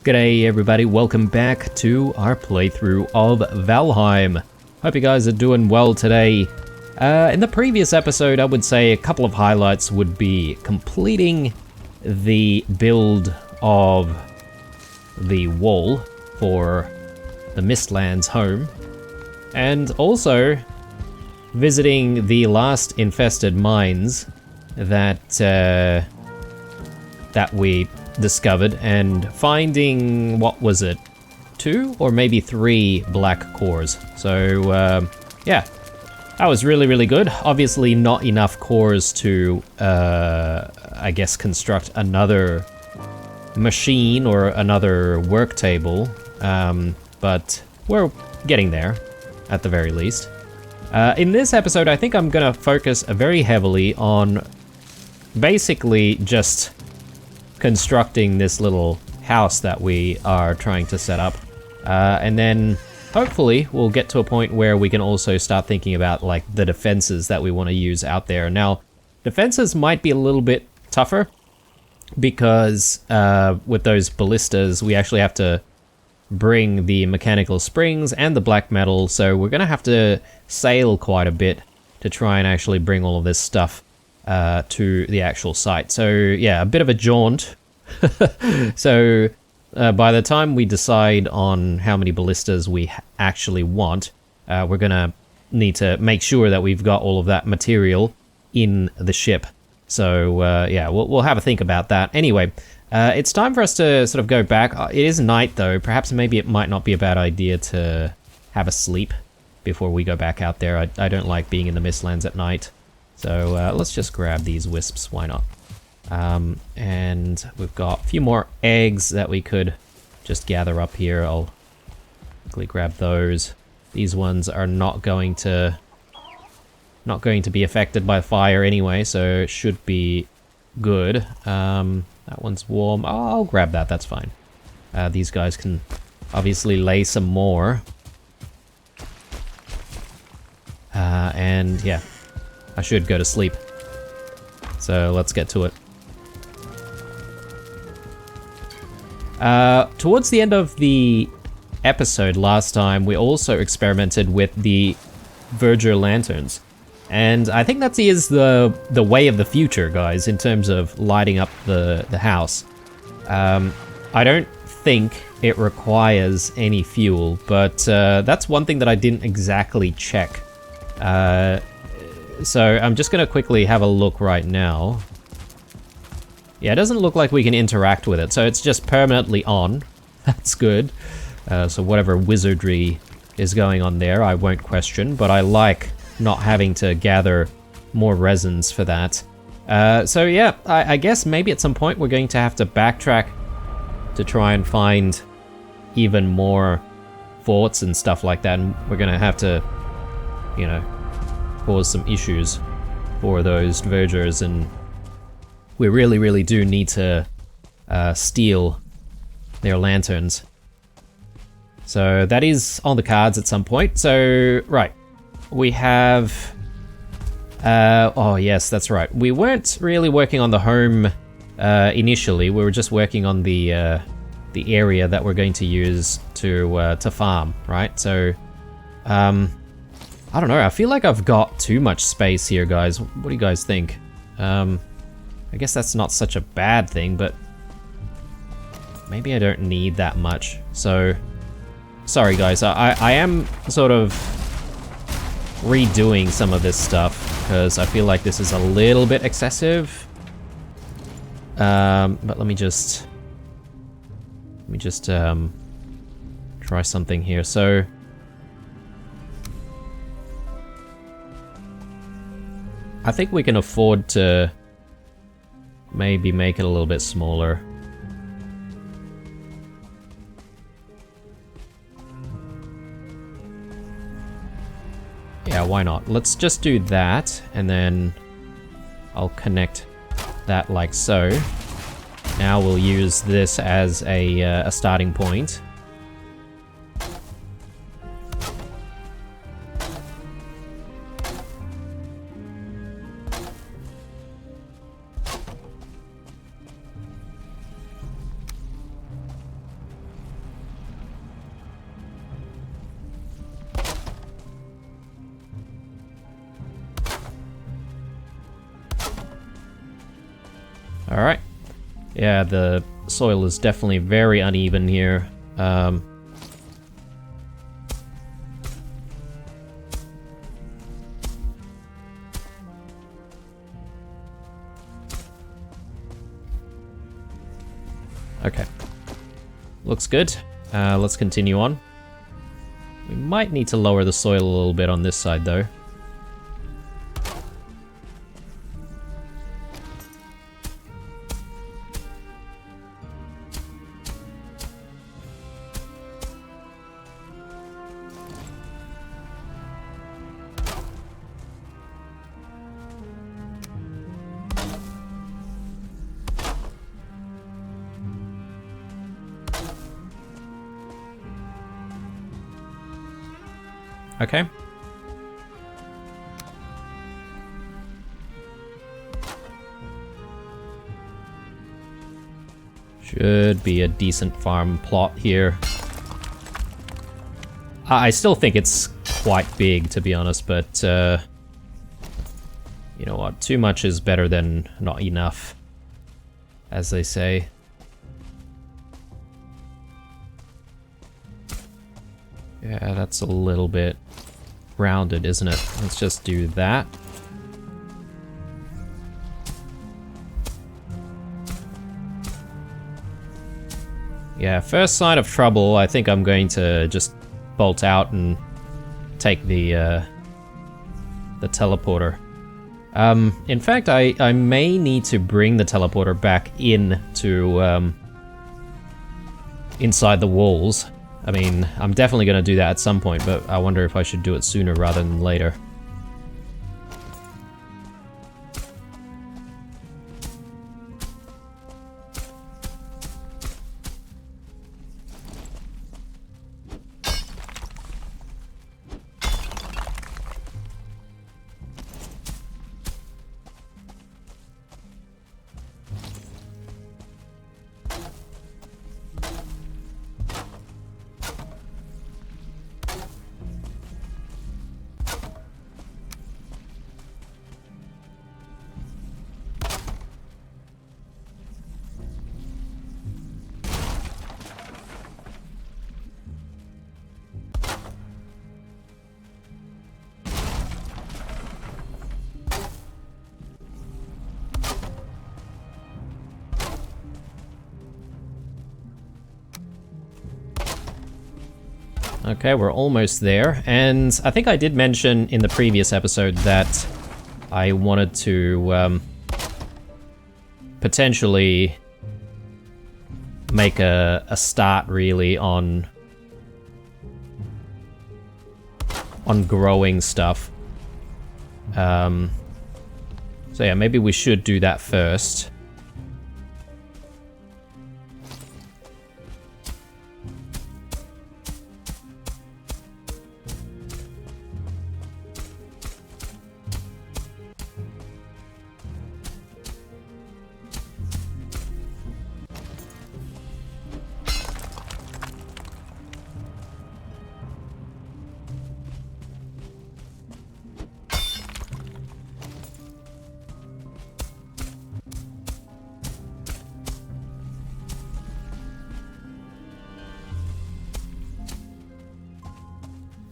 G'day everybody, welcome back to our playthrough of Valheim. Hope you guys are doing well today. In the previous episode, I would say a couple of highlights would be completing the build of the wall for the Mistlands home, and also visiting the last infested mines that we discovered and finding, what was it, 2 or maybe 3 black cores. So yeah, that was really good. Obviously not enough cores to I guess construct another machine or another work table, but we're getting there at the very least. In this episode I think I'm gonna focus very heavily on basically just constructing this little house that we are trying to set up, and then hopefully we'll get to a point where we can also start thinking about like the defenses that we want to use out there. Now, defenses might be a little bit tougher because with those ballistas we actually have to bring the mechanical springs and the black metal, so we're gonna have to sail quite a bit to try and actually bring all of this stuff to the actual site. So yeah, a bit of a jaunt. So by the time we decide on how many ballistas we actually want, we're gonna need to make sure that we've got all of that material in the ship. So yeah, we'll have a think about that. Anyway, it's time for us to sort of go back. It is night though. Perhaps maybe it might not be a bad idea to have a sleep before we go back out there. I don't like being in the Mistlands at night. So let's just grab these wisps, why not? And we've got a few more eggs that we could just gather up here. I'll quickly grab those. These ones are not going to be affected by fire anyway, so it should be good. That one's warm. Oh, I'll grab that, that's fine. These guys can obviously lay some more. And yeah, I should go to sleep. So let's get to it. Towards the end of the episode last time, we also experimented with the Verdure lanterns. And I think that is the way of the future, guys, in terms of lighting up the house. I don't think it requires any fuel, but that's one thing that I didn't exactly check. So I'm just gonna quickly have a look right now. Yeah, it doesn't look like we can interact with it, so it's just permanently on. That's good. So whatever wizardry is going on there, I won't question, but I like not having to gather more resins for that. So yeah, I guess maybe at some point we're going to have to backtrack to try and find even more forts and stuff like that, and we're gonna have to, you know, cause some issues for those vergers, and we really do need to steal their lanterns. So that is on the cards at some point. So right, we have oh yes, that's right, we weren't really working on the home initially. We were just working on the area that we're going to use to farm, right? So I don't know, I feel like I've got too much space here, guys. What do you guys think? I guess that's not such a bad thing, but maybe I don't need that much. So, sorry guys, I am sort of redoing some of this stuff because I feel like this is a little bit excessive. But let me just try something here. So, I think we can afford to maybe make it a little bit smaller. Yeah, why not? Let's just do that, and then I'll connect that like so. Now we'll use this as a starting point. Alright. Yeah, the soil is definitely very uneven here. Okay. Looks good. Let's continue on. We might need to lower the soil a little bit on this side, though. Okay. Should be a decent farm plot here. I still think it's quite big, to be honest, but you know what? Too much is better than not enough, as they say. Yeah, that's a little bit rounded, isn't it? Let's just do that. Yeah, first sign of trouble, I think I'm going to just bolt out and take the teleporter. In fact, I may need to bring the teleporter back in to inside the walls. I mean, I'm definitely going to do that at some point, but I wonder if I should do it sooner rather than later. Okay, we're almost there, and I think I did mention in the previous episode that I wanted to potentially make a start really on growing stuff. So yeah, maybe we should do that first.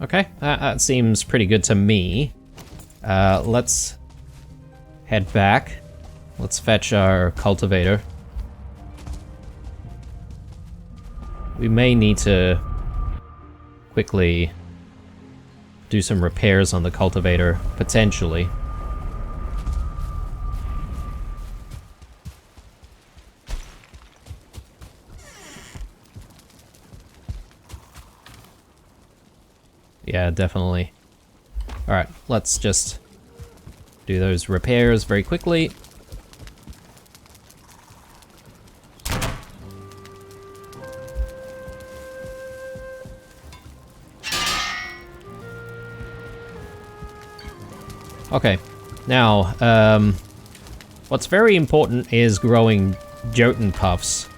Okay, that seems pretty good to me. Let's head back. Let's fetch our cultivator. We may need to quickly do some repairs on the cultivator, potentially. Yeah, definitely. Alright, let's just do those repairs very quickly. Okay, now, what's very important is growing Jotun puffs.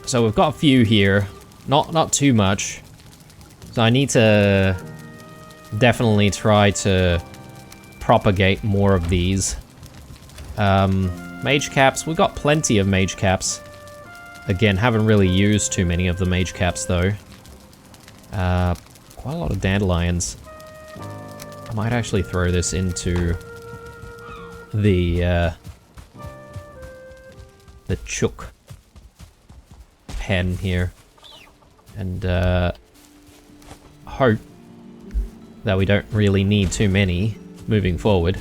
So we've got a few here, not too much. So I need to definitely try to propagate more of these. Mage caps, we've got plenty of mage caps. Again, haven't really used too many of the mage caps though. Quite a lot of dandelions. I might actually throw this into the chook pen here, and hope that we don't really need too many moving forward,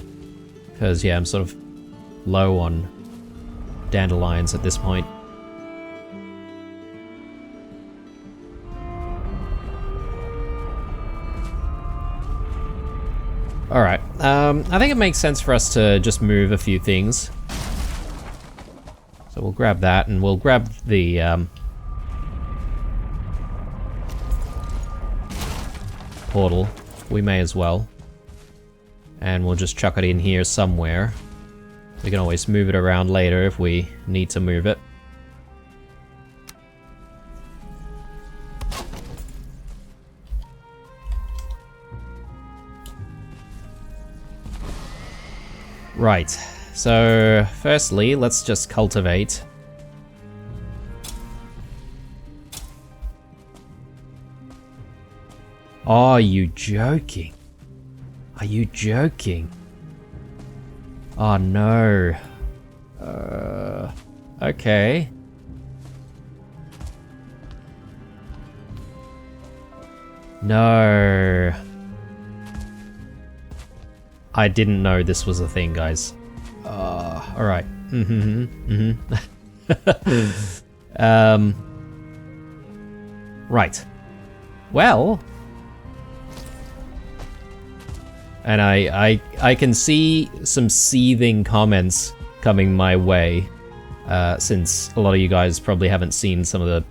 because yeah, I'm sort of low on dandelions at this point. Alright, I think it makes sense for us to just move a few things. So we'll grab that, and we'll grab the portal. We may as well. And we'll just chuck it in here somewhere. We can always move it around later if we need to move it. Right, so firstly, let's just cultivate. Are you joking? Are you joking? Oh no. Okay. No. I didn't know this was a thing, guys. Alright. Right. Well. And I can see some seething comments coming my way, since a lot of you guys probably haven't seen some of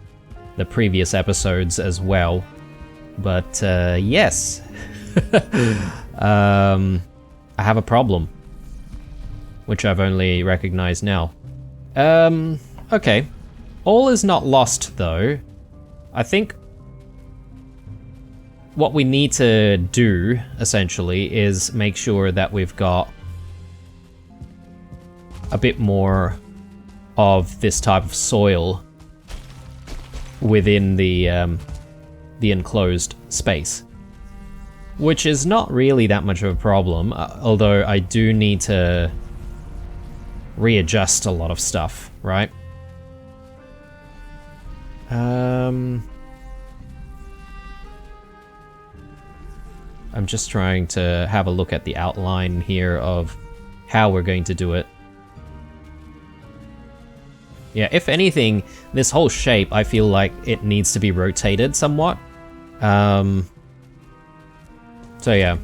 the previous episodes as well. But yes. I have a problem, which I've only recognized now. Okay. All is not lost, though. I think what we need to do, essentially, is make sure that we've got a bit more of this type of soil within the enclosed space. Which is not really that much of a problem, although I do need to readjust a lot of stuff, right? I'm just trying to have a look at the outline here of how we're going to do it. Yeah, if anything, this whole shape, I feel like it needs to be rotated somewhat. So yeah,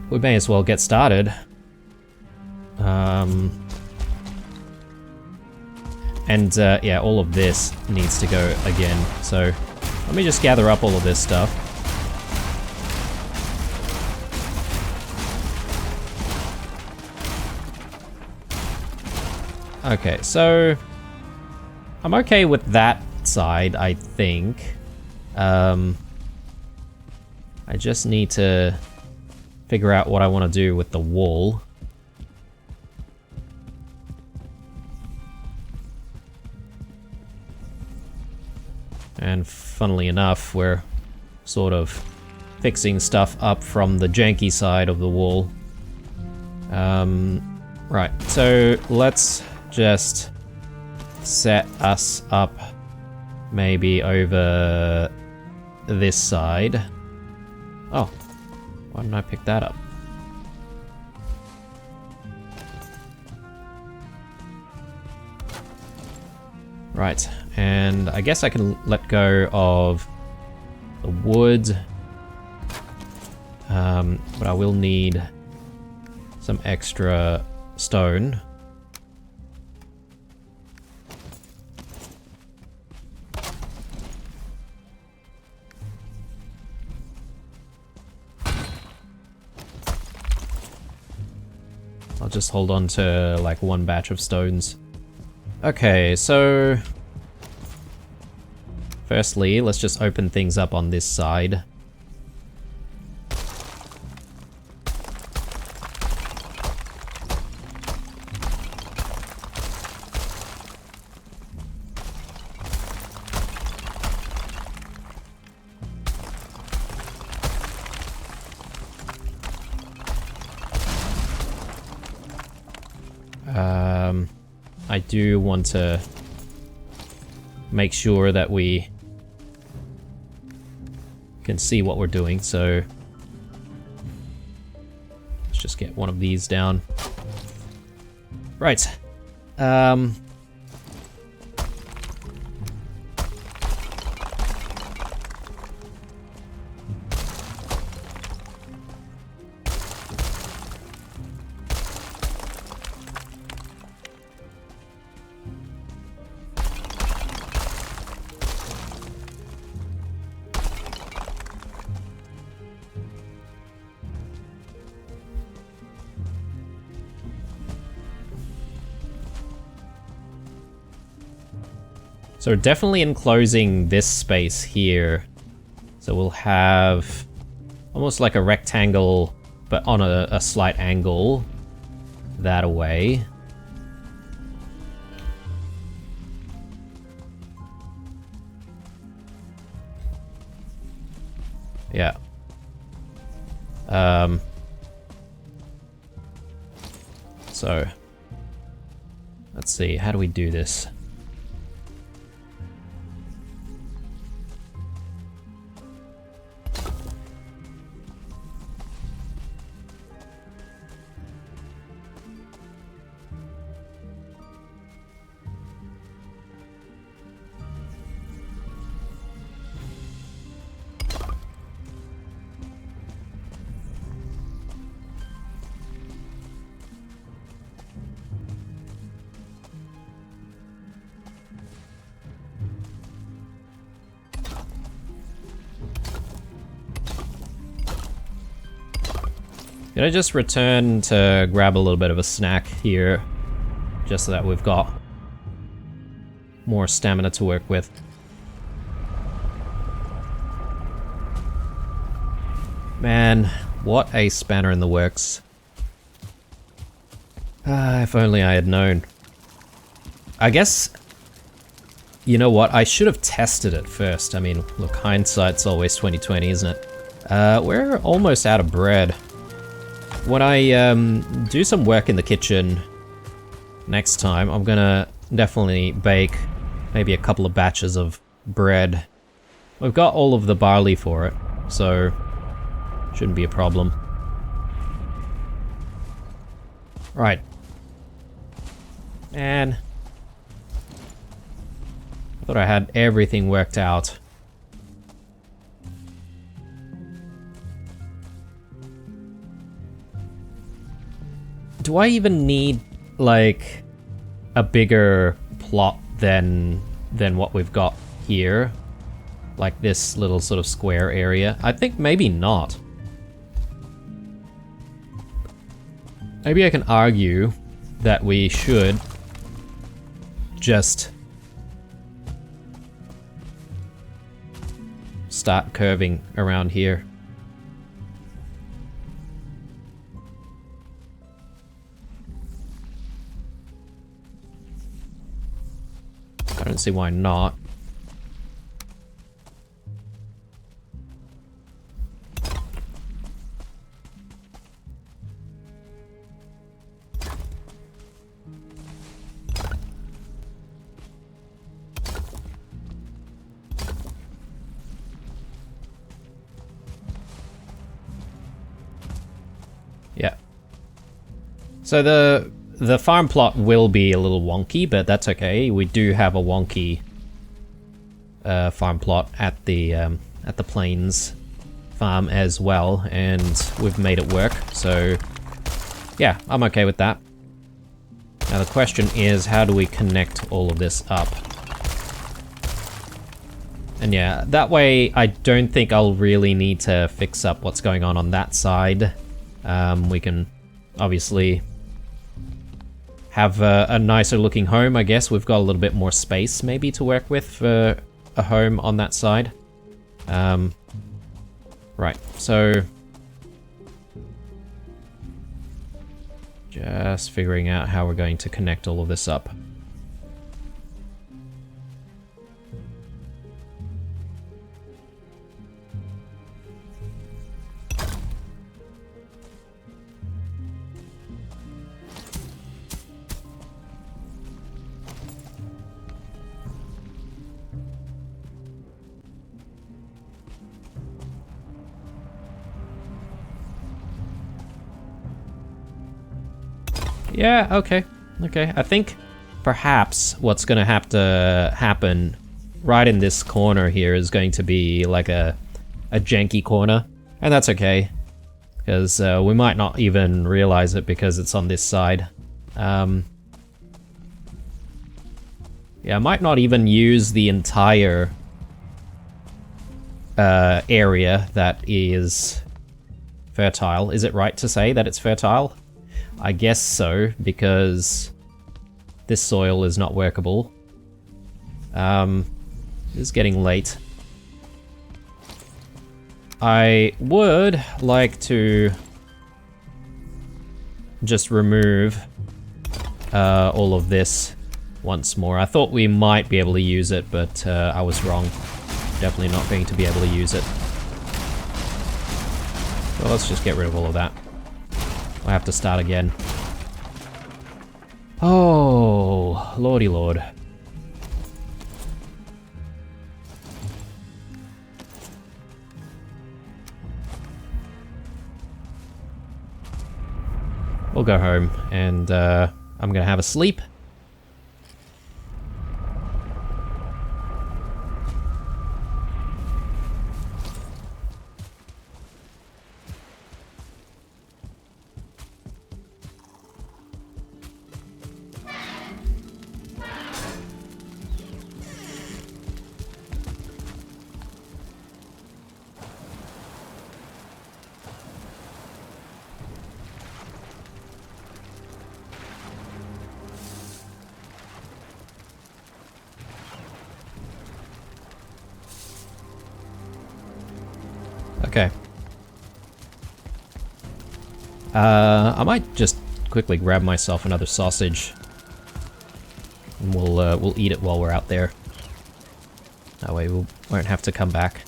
we may as well get started. Yeah, all of this needs to go again. So let me just gather up all of this stuff. Okay, so I'm okay with that side, I think. I just need to figure out what I want to do with the wall. And funnily enough, we're sort of fixing stuff up from the janky side of the wall. Right, so let's just set us up maybe over this side. Oh, why didn't I pick that up? Right, and I guess I can let go of the wood, but I will need some extra stone. I'll just hold on to like one batch of stones. Okay, so firstly, let's just open things up on this side. I do want to make sure that we can see what we're doing, so let's just get one of these down. Right. So we're definitely enclosing this space here. So we'll have almost like a rectangle, but on a slight angle that away. Yeah. So let's see, how do we do this? Can I just return to grab a little bit of a snack here, just so that we've got more stamina to work with? Man, what a spanner in the works. If only I had known. I guess, you know what, I should have tested it first. I mean, look, hindsight's always 20/20, isn't it? We're almost out of bread. When I do some work in the kitchen next time, I'm gonna definitely bake maybe a couple of batches of bread. We've got all of the barley for it, so shouldn't be a problem. Right. Man. I thought I had everything worked out. Do I even need, like, a bigger plot than what we've got here? Like this little sort of square area? I think maybe not. Maybe I can argue that we should just start curving around here. I don't see why not. Yeah. So the farm plot will be a little wonky, but that's okay. We do have a wonky farm plot at the plains farm as well, and we've made it work. So yeah, I'm okay with that. Now the question is, how do we connect all of this up? And yeah, that way I don't think I'll really need to fix up what's going on that side. We can obviously have a nicer looking home, I guess. We've got a little bit more space maybe to work with for a home on that side. Right, so just figuring out how we're going to connect all of this up. Yeah, okay. Okay, I think perhaps what's gonna have to happen right in this corner here is going to be like a janky corner. And that's okay, because we might not even realize it because it's on this side. Yeah, I might not even use the entire area that is fertile. Is it right to say that it's fertile? I guess so, because this soil is not workable. It's getting late. I would like to just remove all of this once more. I thought we might be able to use it, but I was wrong. Definitely not going to be able to use it. So let's just get rid of all of that. I have to start again. Oh, lordy lord. We'll go home, and I'm gonna have a sleep. Okay. I might just quickly grab myself another sausage. And we'll eat it while we're out there. That way we won't have to come back.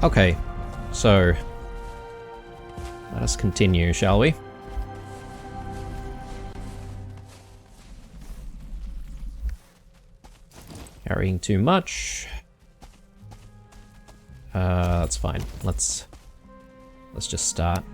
Okay, so let us continue, shall we? Carrying too much. That's fine. Let's just start.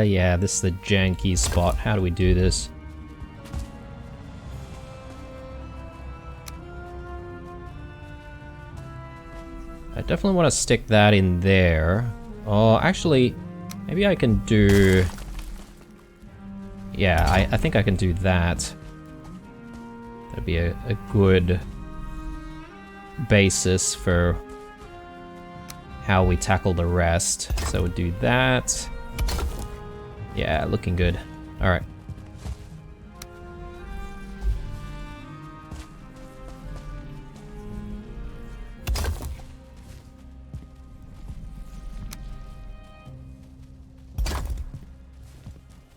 Yeah, this is the janky spot. How do we do this? I definitely want to stick that in there. Oh, actually, Maybe I can do... Yeah, I think I can do that. That'd be a good basis for how we tackle the rest. So we'll do that. Yeah, looking good. Alright.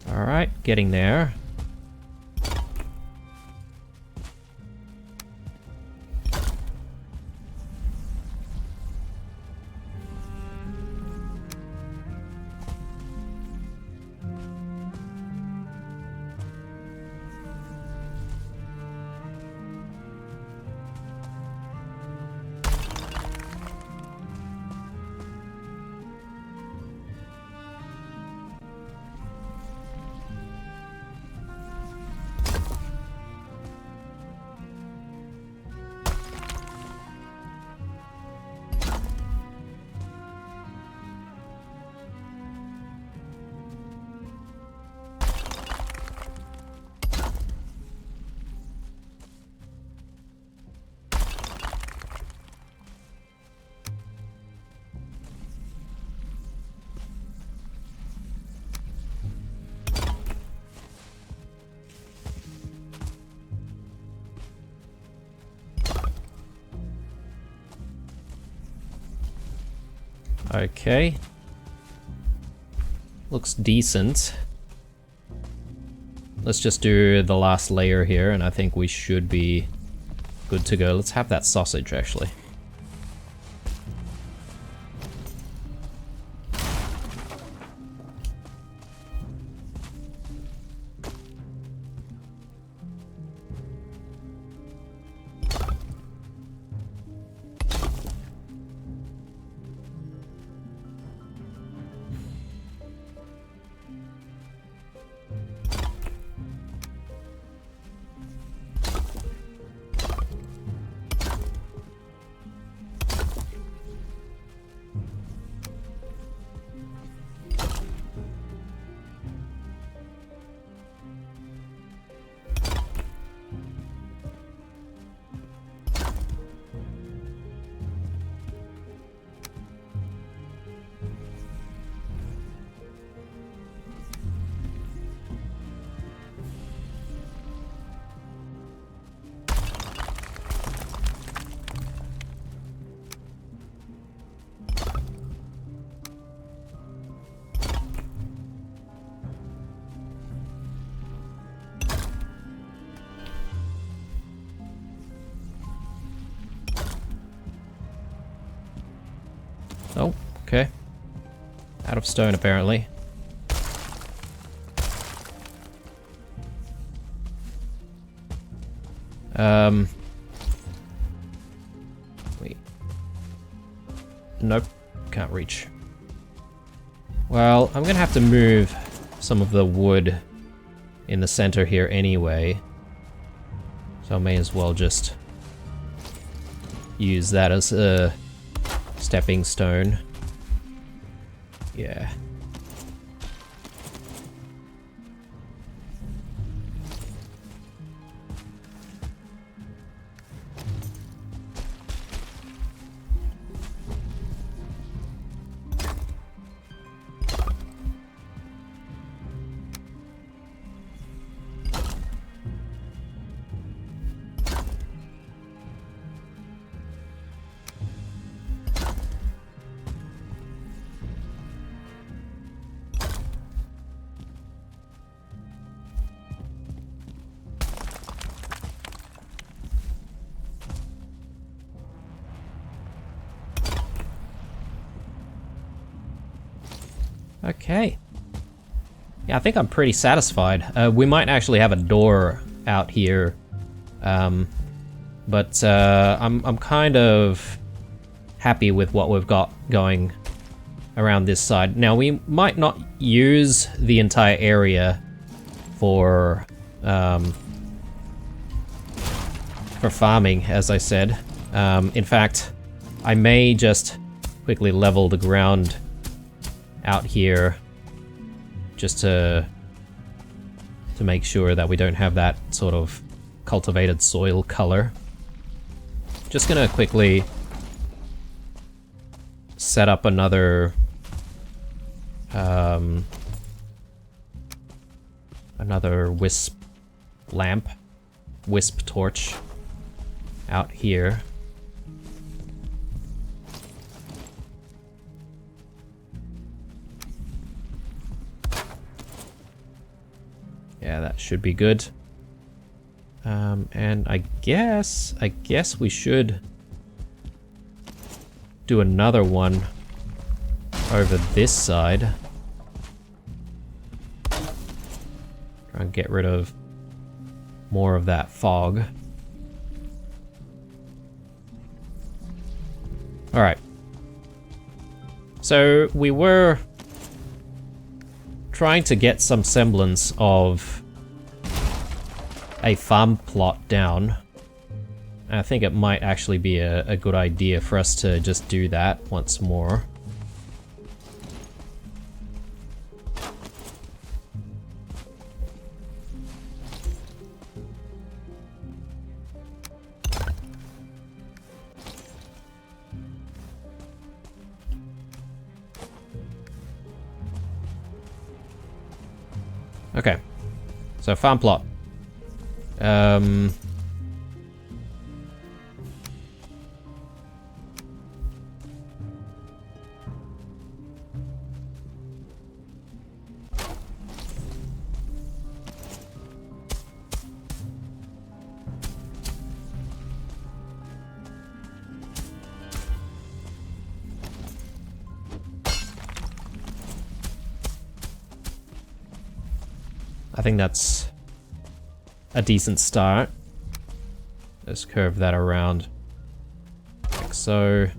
Alright, getting there. Okay. Looks decent. Let's just do the last layer here, and I think we should be good to go. Let's have that sausage, actually. Oh, okay. Out of stone, apparently. Wait. Nope, can't reach. Well, I'm gonna have to move some of the wood in the center here anyway. So I may as well just use that as a stepping stone. Yeah. Okay. Yeah, I think I'm pretty satisfied. We might actually have a door out here, but I'm kind of happy with what we've got going around this side. Now, we might not use the entire area for farming, as I said. In fact, I may just quickly level the ground out here just to make sure that we don't have that sort of cultivated soil color. Just gonna quickly set up another another wisp torch out here. Yeah, that should be good. And I guess we should do another one over this side. Try and get rid of more of that fog. Alright. So we were trying to get some semblance of a farm plot down. I think it might actually be a good idea for us to just do that once more. Okay, so farm plot. I think that's a decent start. Let's curve that around like so.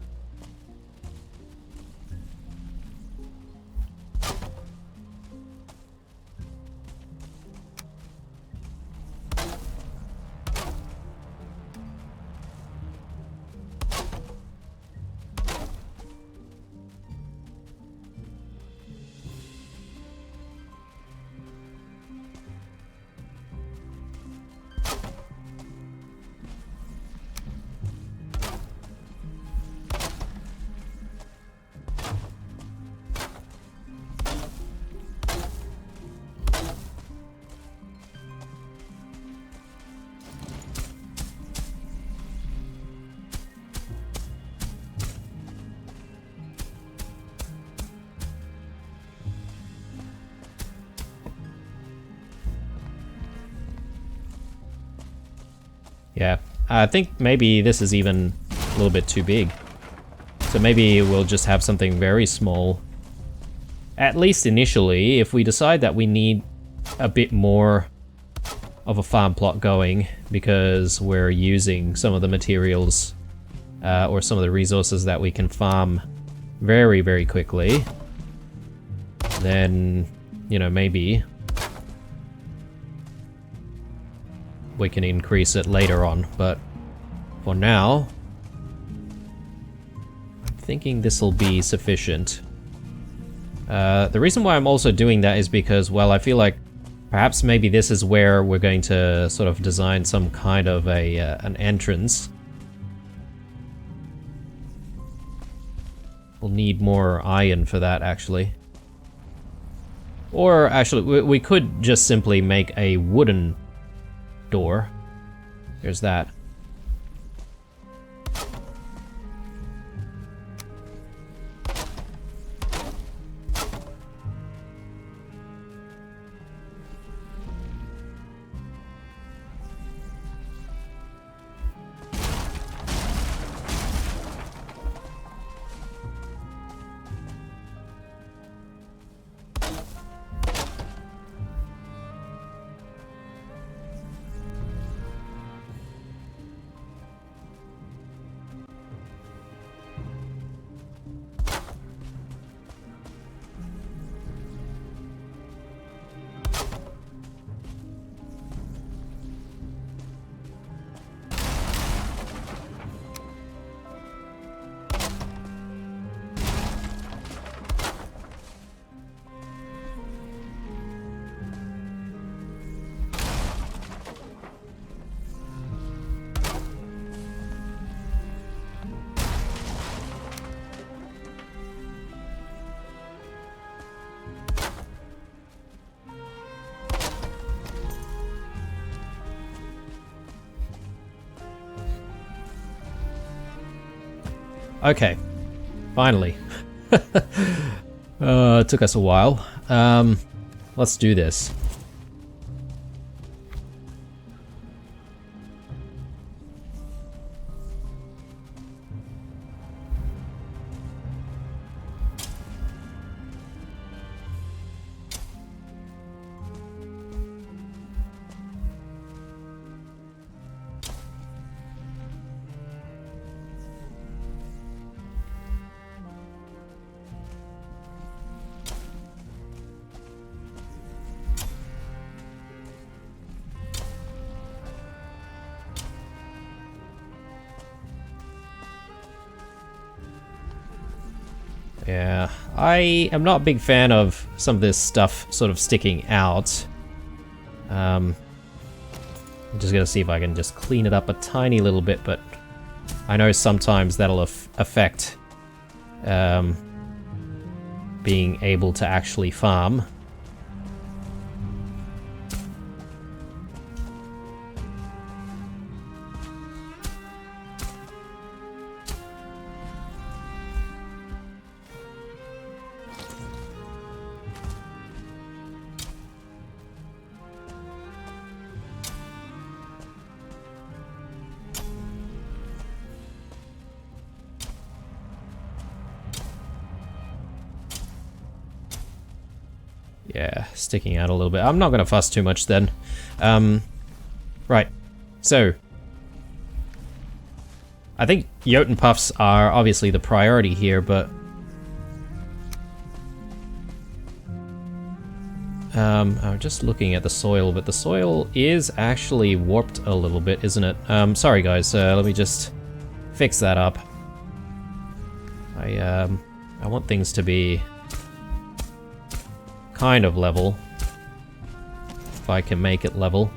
Yeah, I think maybe this is even a little bit too big. So maybe we'll just have something very small. At least initially, if we decide that we need a bit more of a farm plot going because we're using some of the materials or some of the resources that we can farm very, very quickly, then, you know, maybe we can increase it later on, but for now, I'm thinking this will be sufficient. The reason why I'm also doing that is because, well, I feel like perhaps maybe this is where we're going to sort of design some kind of an entrance. We'll need more iron for that, actually. Or actually, we could just simply make a wooden door. There's that. Okay. Finally. It took us a while. Let's do this. Yeah, I am not a big fan of some of this stuff sort of sticking out. I'm just gonna see if I can just clean it up a tiny little bit, but I know sometimes that'll affect being able to actually farm. Yeah, sticking out a little bit. I'm not going to fuss too much then. Right, so I think Jotun puffs are obviously the priority here, but I'm just looking at the soil, but the soil is actually warped a little bit, isn't it? Sorry guys, let me just fix that up. I want things to be kind of level, if I can make it level.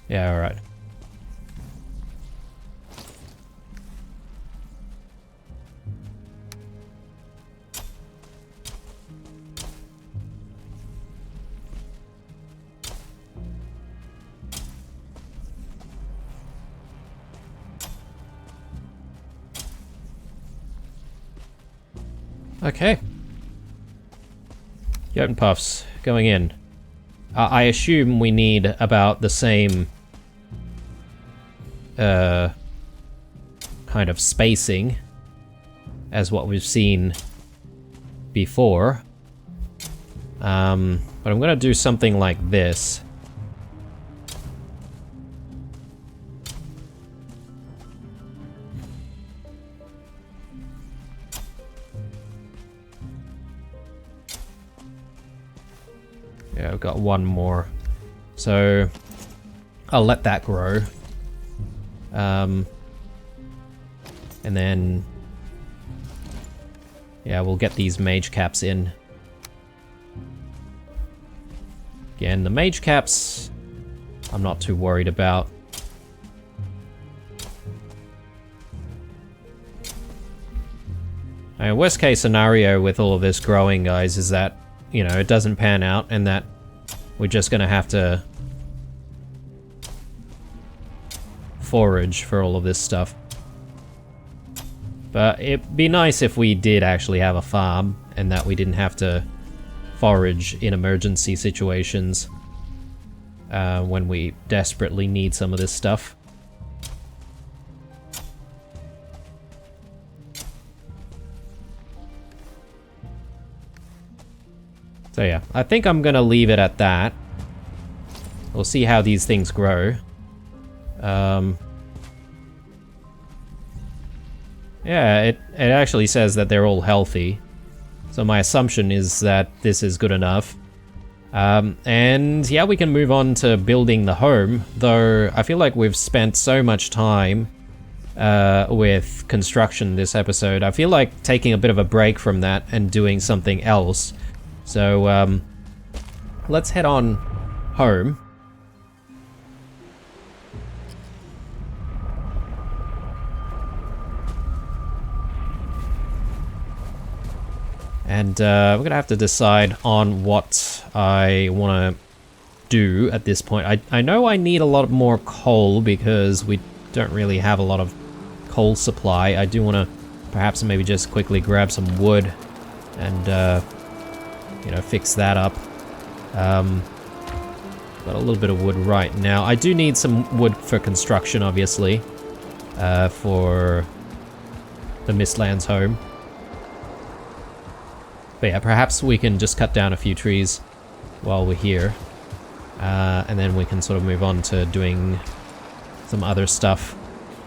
Yeah, alright. Okay. Jotun puffs going in. I assume we need about the same kind of spacing as what we've seen before. But I'm gonna do something like this. Yeah, I've got one more. So I'll let that grow. And then yeah, we'll get these mage caps in. Again, the mage caps I'm not too worried about. Worst case scenario with all of this growing, guys, is that, you know, it doesn't pan out and that we're just gonna have to forage for all of this stuff. But it'd be nice if we did actually have a farm and that we didn't have to forage in emergency situations when we desperately need some of this stuff. So yeah, I think I'm gonna leave it at that. We'll see how these things grow. Yeah, it actually says that they're all healthy. So my assumption is that this is good enough. And yeah, we can move on to building the home, though I feel like we've spent so much time with construction this episode. I feel like taking a bit of a break from that and doing something else. So let's head on home. And we're going to have to decide on what I want to do at this point. I know I need a lot more coal because we don't really have a lot of coal supply. I do want to perhaps maybe just quickly grab some wood and, you know, fix that up. Got a little bit of wood right now. I do need some wood for construction, obviously, for the Mistlands home. But yeah, perhaps we can just cut down a few trees while we're here. And then we can sort of move on to doing some other stuff.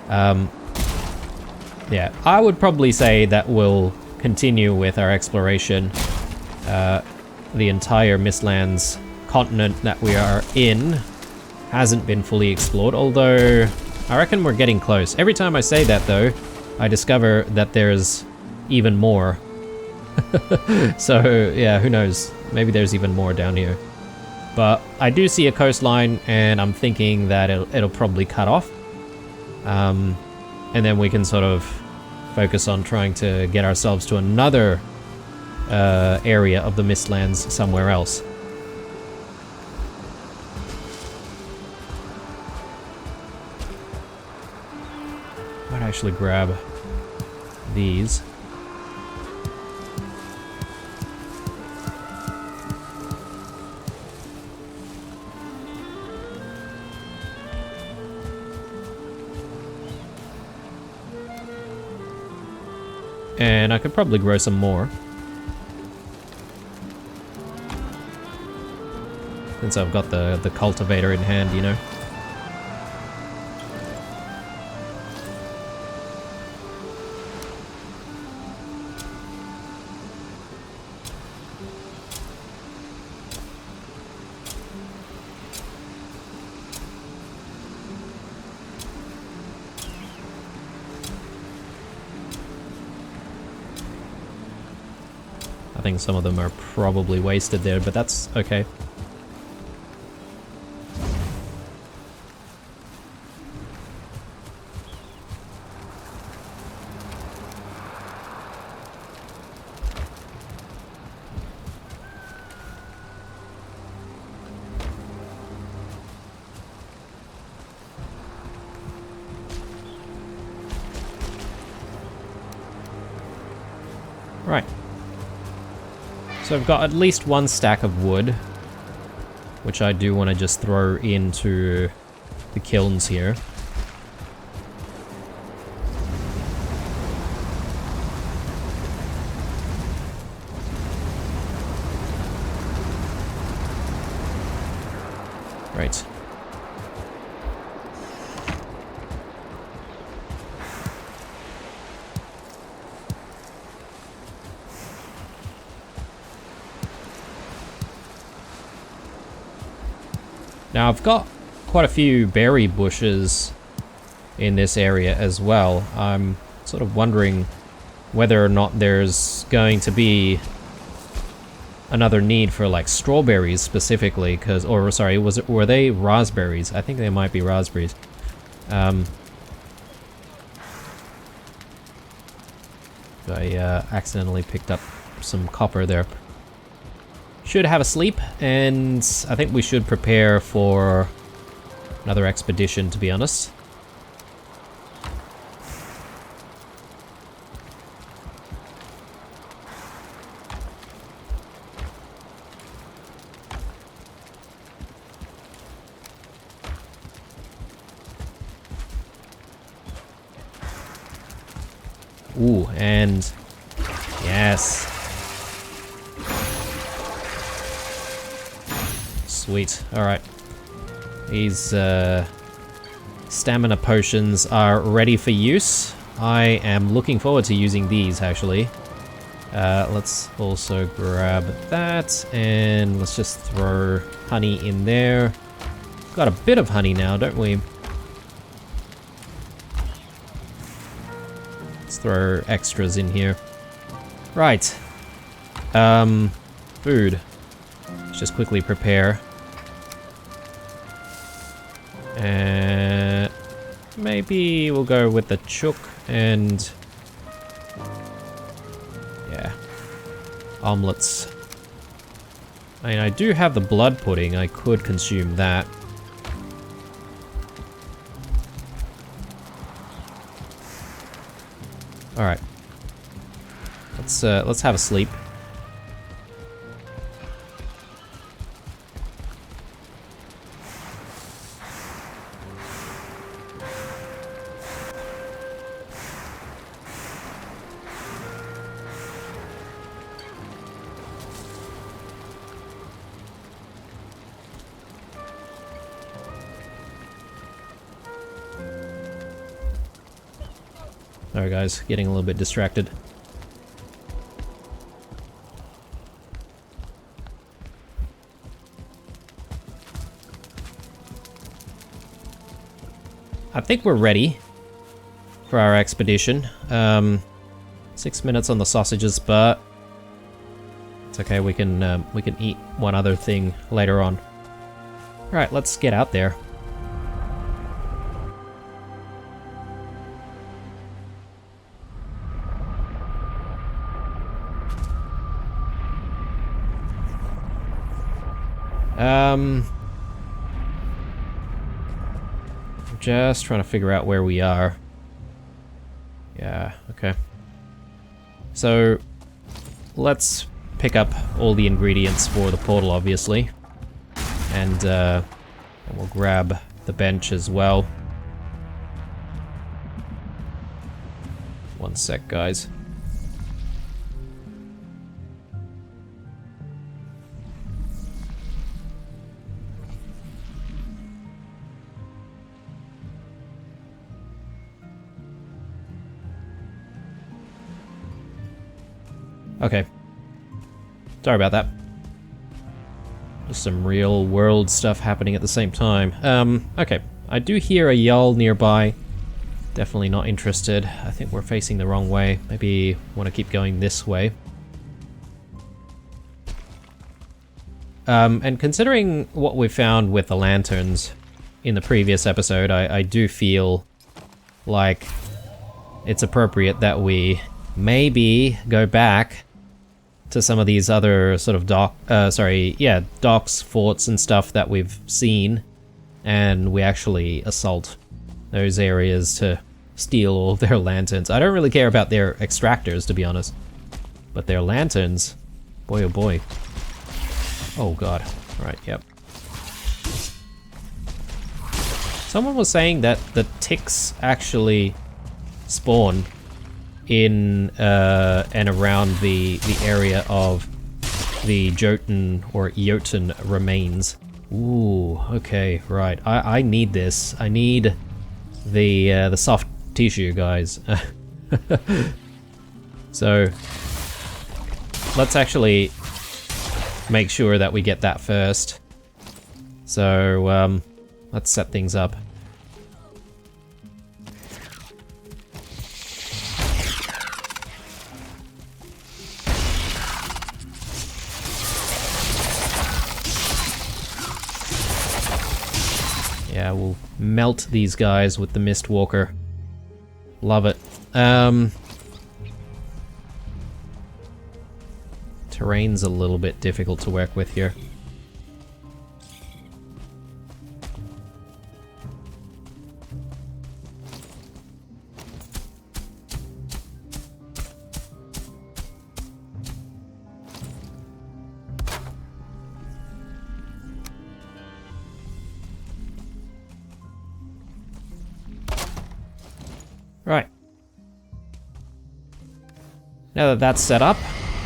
Yeah, I would probably say that we'll continue with our exploration. The entire Mistlands continent that we are in hasn't been fully explored, although I reckon we're getting close. Every time I say that, though, I discover that there's even more. So, yeah, who knows? Maybe there's even more down here. But I do see a coastline, and I'm thinking that it'll probably cut off. And then we can sort of focus on trying to get ourselves to another area of the Mistlands somewhere else. Might actually grab these. And I could probably grow some more. Since I've got the cultivator in hand, you know. I think some of them are probably wasted there, but that's okay. Right. So I've got at least one stack of wood, which I do want to just throw into the kilns here. Right. Now I've got quite a few berry bushes in this area as well. I'm sort of wondering whether or not there's going to be another need for like strawberries specifically, because, or sorry, were they raspberries? I think they might be raspberries. I accidentally picked up some copper there. Should have a sleep, and I think we should prepare for another expedition, to be honest. Ooh, and yes. Sweet. Alright. These stamina potions are ready for use. I am looking forward to using these, actually. Let's also grab that, and let's just throw honey in there. Got a bit of honey now, don't we? Let's throw extras in here. Right. Food. Let's just quickly prepare. And maybe we'll go with the chook and yeah. Omelets. I mean, I do have the blood pudding. I could consume that. All right. Let's have a sleep. Sorry guys, getting a little bit distracted. I think we're ready for our expedition. 6 minutes on the sausages, but it's okay. We can eat one other thing later on. All right, let's get out there. Just trying to figure out where we are. Yeah, okay. So, let's pick up all the ingredients for the portal, obviously. And we'll grab the bench as well. One sec, guys. Okay. Sorry about that. Just some real world stuff happening at the same time. Okay. I do hear a yawl nearby. Definitely not interested. I think we're facing the wrong way. Maybe want to keep going this way. And considering what we found with the lanterns in the previous episode, I do feel like it's appropriate that we maybe go back to some of these other sort of docks, forts and stuff that we've seen, and we actually assault those areas to steal all of their lanterns. I don't really care about their extractors, to be honest, but their lanterns, boy oh boy. Oh god. Alright, yep. Someone was saying that the ticks actually spawn in and around the area of the Jotun or Jotun remains. Ooh, okay, right. I need this. I need the soft tissue, guys. So let's actually make sure that we get that first. So let's set things up. Yeah, we'll melt these guys with the Mistwalker. Love it. Terrain's a little bit difficult to work with here. Right. Now that that's set up,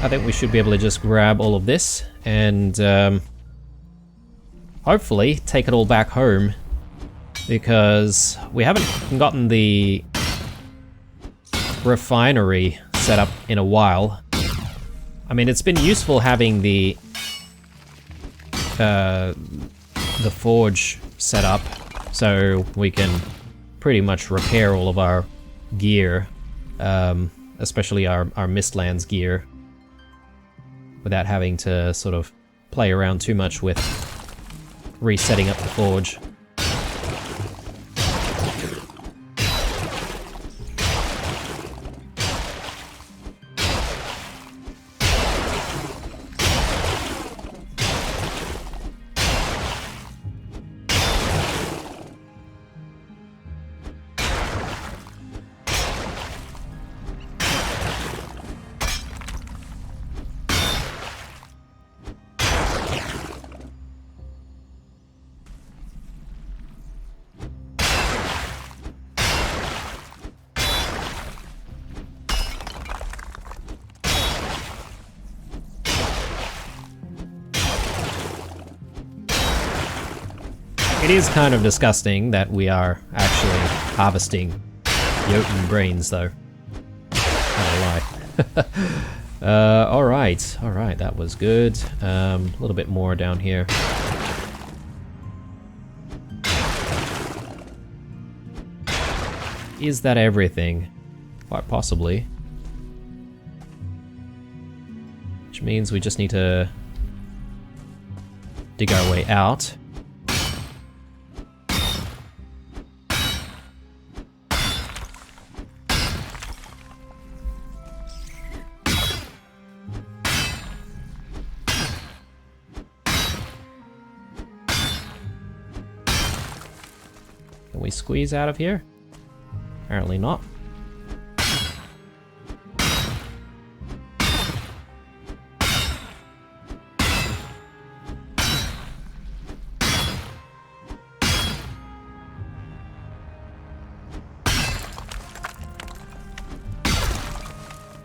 I think we should be able to just grab all of this and hopefully take it all back home, because we haven't gotten the refinery set up in a while. I mean, it's been useful having the forge set up so we can pretty much repair all of our gear, especially our Mistlands gear, without having to sort of play around too much with resetting up the forge. It is kind of disgusting that we are actually harvesting Jotun brains, though. Not gonna lie. Alright, that was good. A little bit more down here. Is that everything? Quite possibly. Which means we just need to dig our way out. Can we squeeze out of here? Apparently not.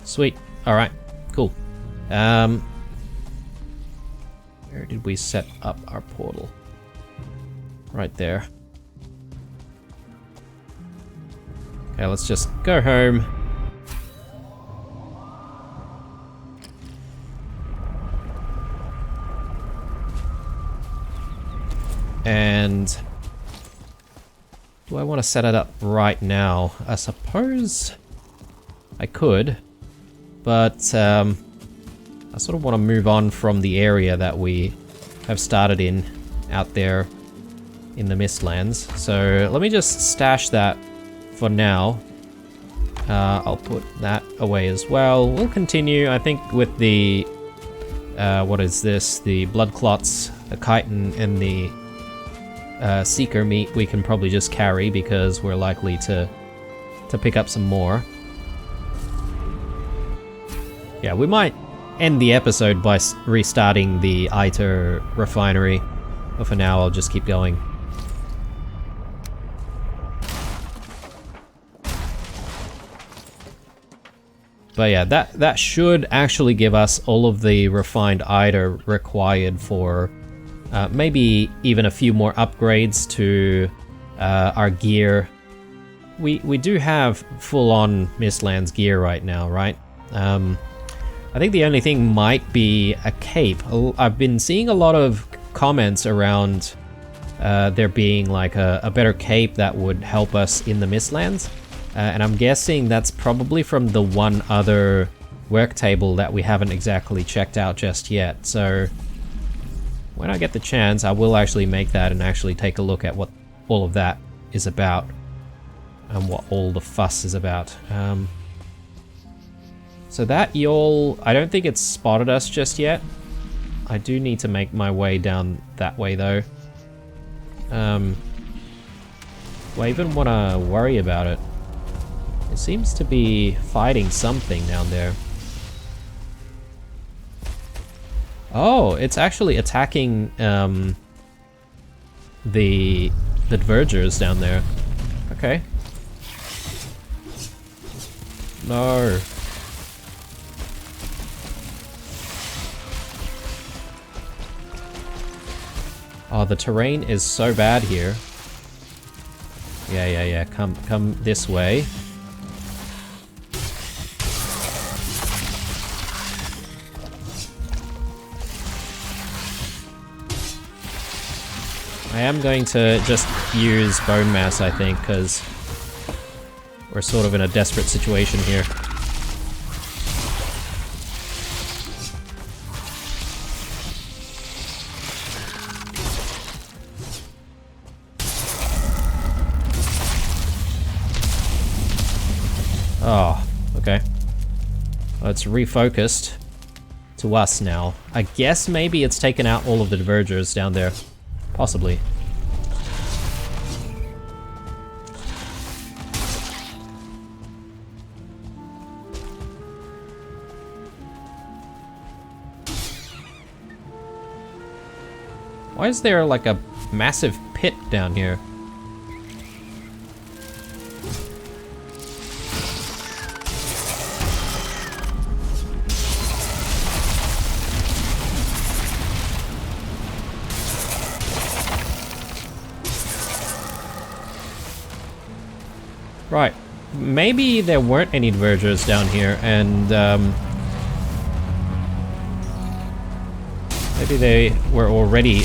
Sweet. Alright, cool. Where did we set up our portal? Right there. Okay, let's just go home. And do I want to set it up right now? I suppose I could, but I sort of want to move on from the area that we have started in out there in the Mistlands. So let me just stash that for now. I'll put that away as well. We'll continue, I think, with the what is this? The blood clots, the chitin, and the seeker meat we can probably just carry because we're likely to pick up some more. Yeah, we might end the episode by restarting the ITER refinery, but for now I'll just keep going. But yeah, that should actually give us all of the refined ITER required for maybe even a few more upgrades to our gear. We do have full-on Mistlands gear right now, right? I think the only thing might be a cape. I've been seeing a lot of comments around there being like a better cape that would help us in the Mistlands. And I'm guessing that's probably from the one other work table that we haven't exactly checked out just yet. So when I get the chance, I will actually make that and actually take a look at what all of that is about and what all the fuss is about. So that yawl, I don't think it's spotted us just yet. I do need to make my way down that way though. Do I even want to worry about it? It seems to be fighting something down there. Oh, it's actually attacking the Divergers down there. Okay. No. Oh, the terrain is so bad here. Yeah. Come this way. I am going to just use bone mass, I think, because we're sort of in a desperate situation here. Oh, okay. Well, it's refocused to us now. I guess maybe it's taken out all of the Divergers down there. Possibly. Why is there like a massive pit down here? maybe there weren't any vergers down here, and maybe they were already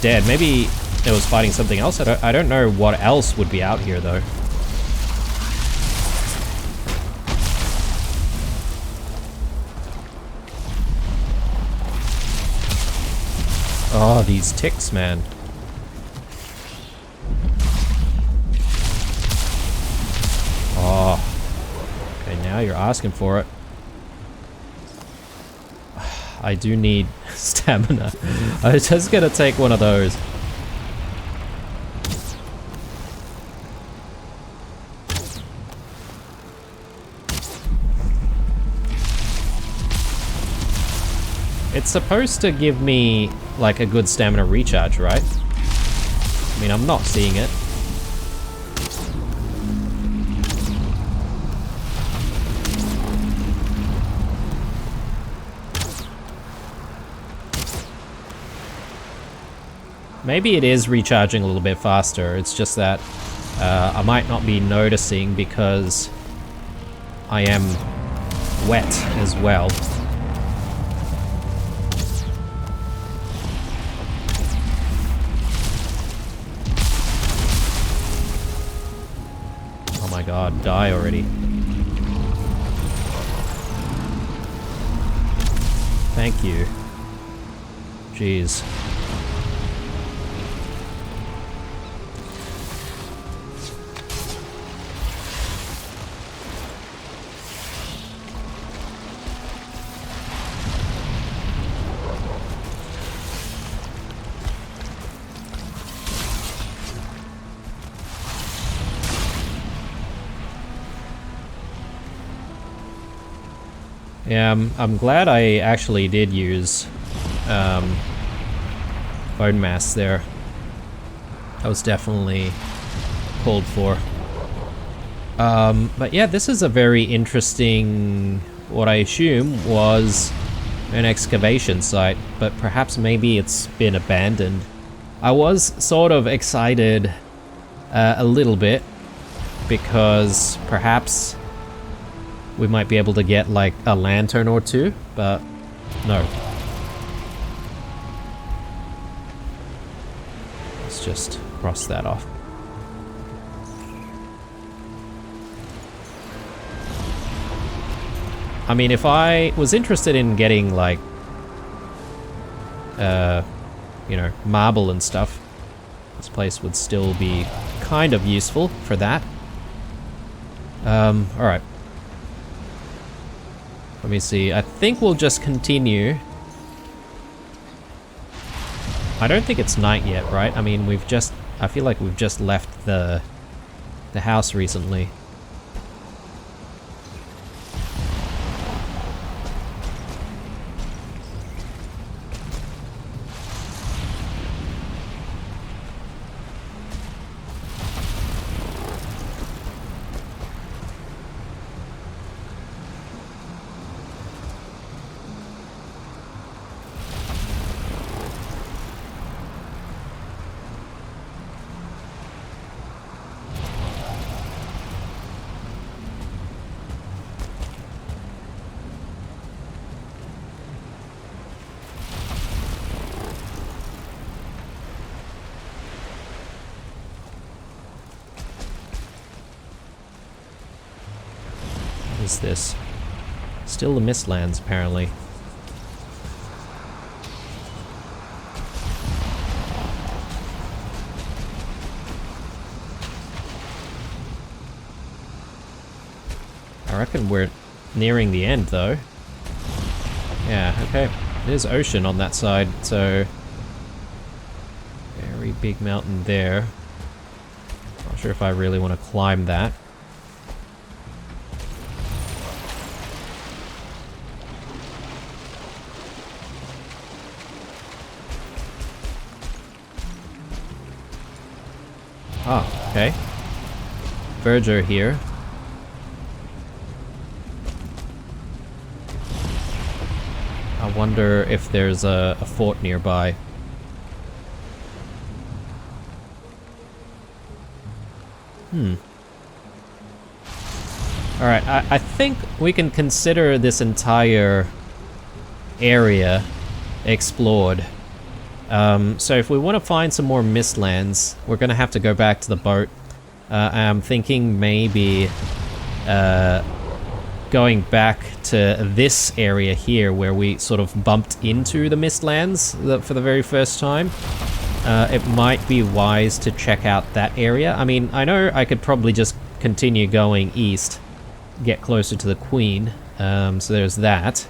dead. Maybe it was fighting something else. I don't know what else would be out here, though. Oh, these ticks, man. Oh. Okay, now you're asking for it. I do need stamina. I was just gonna take one of those. It's supposed to give me, like, a good stamina recharge, right? I mean, I'm not seeing it. Maybe it is recharging a little bit faster. It's just that I might not be noticing because I am wet as well. Oh my god, die already. Thank you. Jeez. Yeah, I'm glad I actually did use bone mass there. That was definitely called for. But yeah, this is a very interesting, what I assume was an excavation site, but perhaps maybe it's been abandoned. I was sort of excited a little bit because perhaps we might be able to get like a lantern or two, but no. Let's just cross that off. I mean, if I was interested in getting like, you know, marble and stuff, this place would still be kind of useful for that. Alright. Let me see. I think we'll just continue. I don't think it's night yet, right? I mean, I feel like we've just left the house recently. What is this? Still the Mistlands, apparently. I reckon we're nearing the end, though. Yeah, okay. There's ocean on that side, so... very big mountain there. Not sure if I really want to climb that. Oh, okay. Verger here. I wonder if there's a fort nearby. Alright, I think we can consider this entire area explored. So if we want to find some more Mistlands, we're going to have to go back to the boat. I'm thinking maybe going back to this area here where we sort of bumped into the Mistlands for the very first time. It might be wise to check out that area. I mean, I know I could probably just continue going east, get closer to the Queen, so there's that.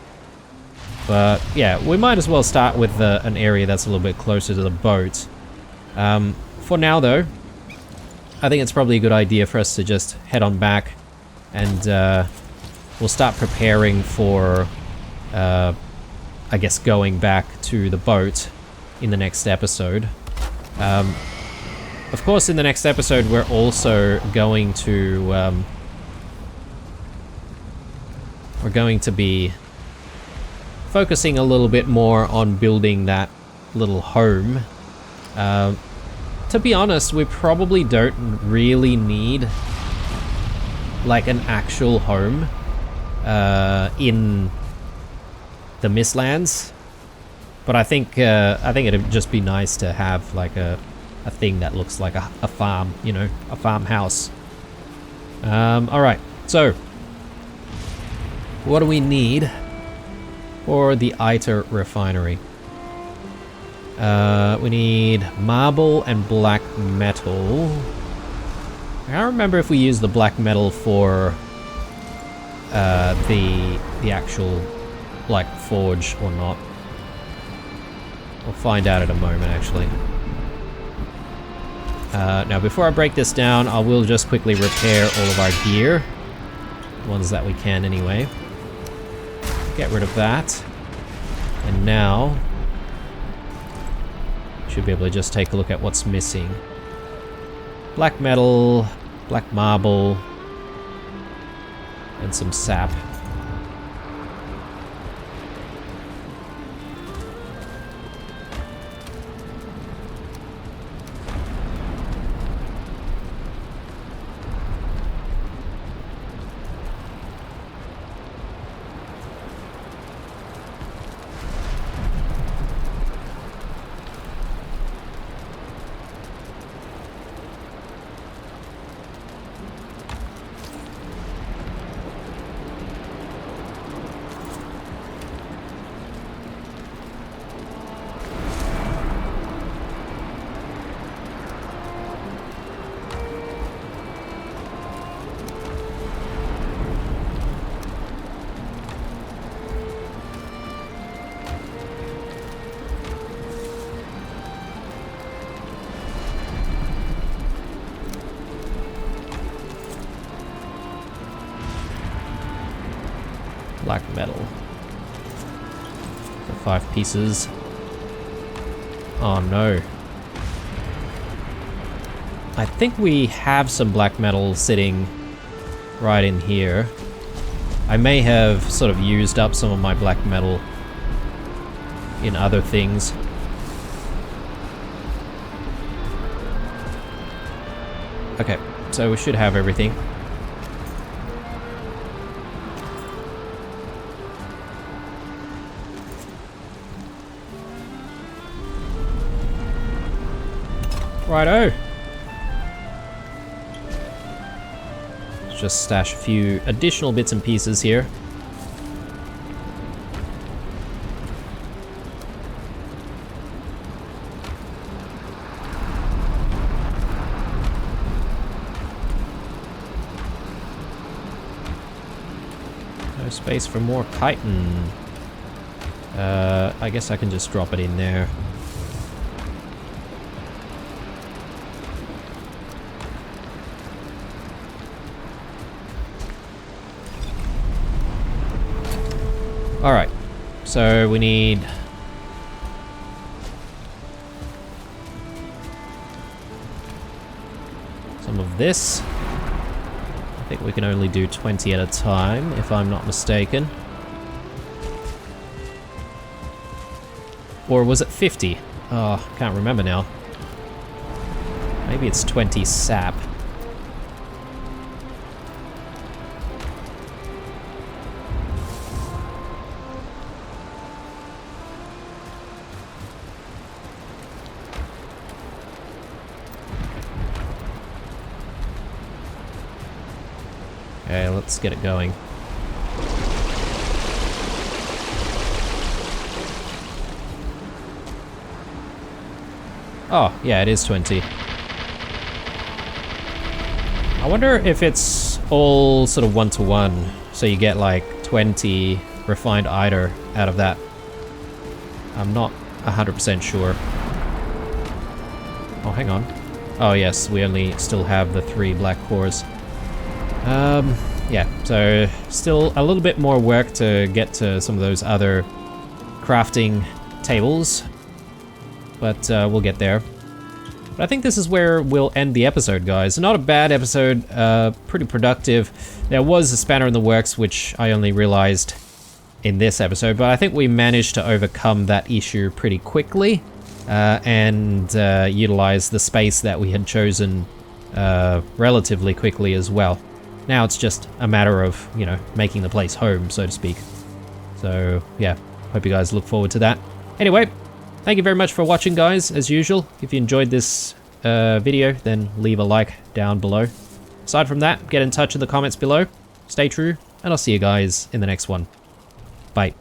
But yeah, we might as well start with an area that's a little bit closer to the boat. For now though, I think it's probably a good idea for us to just head on back and we'll start preparing for, I guess, going back to the boat in the next episode. Of course, in the next episode, we're also going to be focusing a little bit more on building that little home. To be honest, we probably don't really need like an actual home in the Mistlands, but I think it'd just be nice to have like a thing that looks like a farm, you know, a farmhouse. All right, so what do we need for the ITER refinery? We need marble and black metal. I don't remember if we used the black metal for the actual like forge or not. We'll find out in a moment, actually. Now, before I break this down, I will just quickly repair all of our gear, ones that we can anyway. Get rid of that, and now should be able to just take a look at what's missing. Black metal, black marble, and some sap. Black metal. So 5 pieces. Oh no. I think we have some black metal sitting right in here. I may have sort of used up some of my black metal in other things. Okay, so we should have everything. Righto. Let's just stash a few additional bits and pieces here. No space for more chitin. I guess I can just drop it in there. Alright, so we need some of this. I think we can only do 20 at a time, if I'm not mistaken. Or was it 50? Oh, can't remember now. Maybe it's 20 sap. Okay, let's get it going. Oh, yeah, it is 20. I wonder if it's all sort of one-to-one, so you get like 20 refined Eider out of that. I'm not 100% sure. Oh, hang on. Oh yes, we only still have the 3 black cores. Yeah, so still a little bit more work to get to some of those other crafting tables, but we'll get there. But I think this is where we'll end the episode, guys. Not a bad episode, pretty productive. There was a spanner in the works, which I only realized in this episode, but I think we managed to overcome that issue pretty quickly and utilize the space that we had chosen relatively quickly as well. Now it's just a matter of, you know, making the place home, so to speak. So, yeah, hope you guys look forward to that. Anyway, thank you very much for watching, guys, as usual. If you enjoyed this video, then leave a like down below. Aside from that, get in touch in the comments below. Stay true, and I'll see you guys in the next one. Bye.